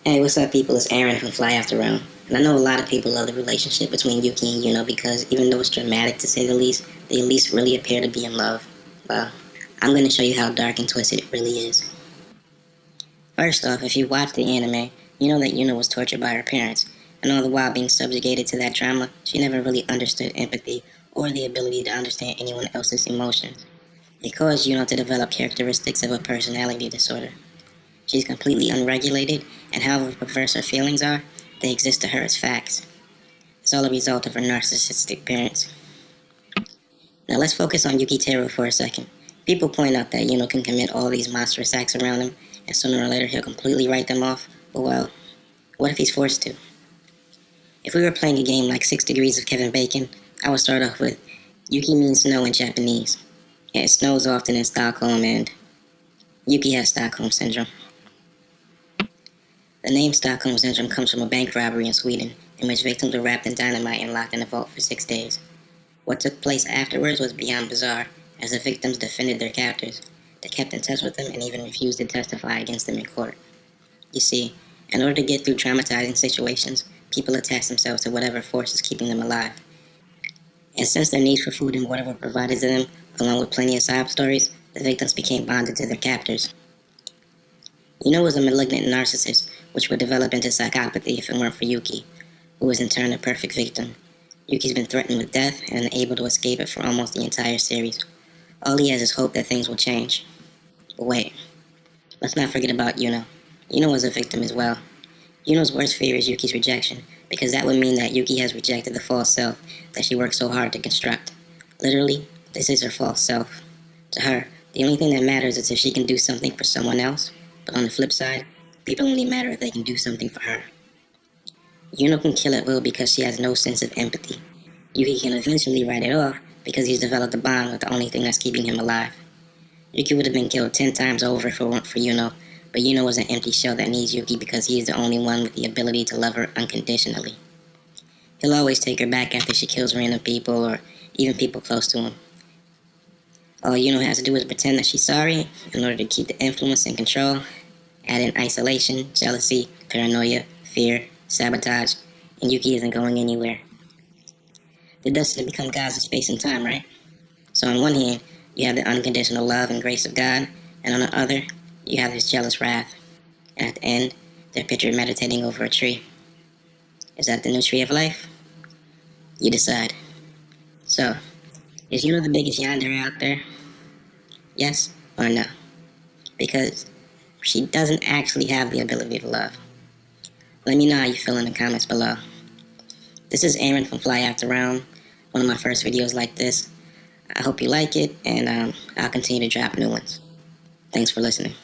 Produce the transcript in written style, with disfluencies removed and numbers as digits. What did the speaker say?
Hey, what's up, people? It's Aaron from Fly After Realm. And I know a lot of people love the relationship between Yuki and Yuno because even though it's dramatic to say the least, they at least really appear to be in love. Well, I'm going to show you how dark and twisted it really is. First off, if you watch the anime, you know that Yuno was tortured by her parents, and all the while being subjugated to that trauma, she never really understood empathy or the ability to understand anyone else's emotions. It caused Yuno to develop characteristics of a personality disorder. She's completely unregulated, and however perverse her feelings are, they exist to her as facts. It's all a result of her narcissistic parents. Now let's focus on Yukiteru for a second. People point out that Yuno can commit all these monstrous acts around him, and sooner or later he'll completely write them off, but well, what if he's forced to? If we were playing a game like 6 Degrees of Kevin Bacon, I would start off with Yuki means snow in Japanese. Yeah, it snows often in Stockholm, and Yuki has Stockholm Syndrome. The name Stockholm Syndrome comes from a bank robbery in Sweden, in which victims were wrapped in dynamite and locked in a vault for 6 days. What took place afterwards was beyond bizarre, as the victims defended their captors. They kept in touch with them and even refused to testify against them in court. You see, in order to get through traumatizing situations, people attach themselves to whatever force is keeping them alive. And since their needs for food and water were provided to them, along with plenty of sob stories, the victims became bonded to their captors. Yuno was a malignant narcissist, which would develop into psychopathy if it weren't for Yuki, who was in turn a perfect victim. Yuki's been threatened with death and unable to escape it for almost the entire series. All he has is hope that things will change. But wait, let's not forget about Yuno. Yuno was a victim as well. Yuno's worst fear is Yuki's rejection, because that would mean that Yuki has rejected the false self that she worked so hard to construct. Literally, this is her false self. To her, the only thing that matters is if she can do something for someone else. But on the flip side, people only matter if they can do something for her. Yuno can kill at will because she has no sense of empathy. Yuki can eventually write it off because he's developed a bond with the only thing that's keeping him alive. Yuki would have been killed 10 times over if it weren't for Yuno, but Yuno is an empty shell that needs Yuki because he is the only one with the ability to love her unconditionally. He'll always take her back after she kills random people or even people close to him. All Yuno has to do is pretend that she's sorry in order to keep the influence and control, add in isolation, jealousy, paranoia, fear, sabotage, and Yuki isn't going anywhere. The dust has become gods of space and time, right? So on one hand, you have the unconditional love and grace of God, and on the other, you have his jealous wrath. And at the end, they're pictured meditating over a tree. Is that the new tree of life? You decide. So, is Yuno the biggest yandere out there? Yes or no? Because she doesn't actually have the ability to love. Let me know how you feel in the comments below. This is Aaron from Fly After Realm, one of my first videos like this. I hope you like it, and I'll continue to drop new ones. Thanks for listening.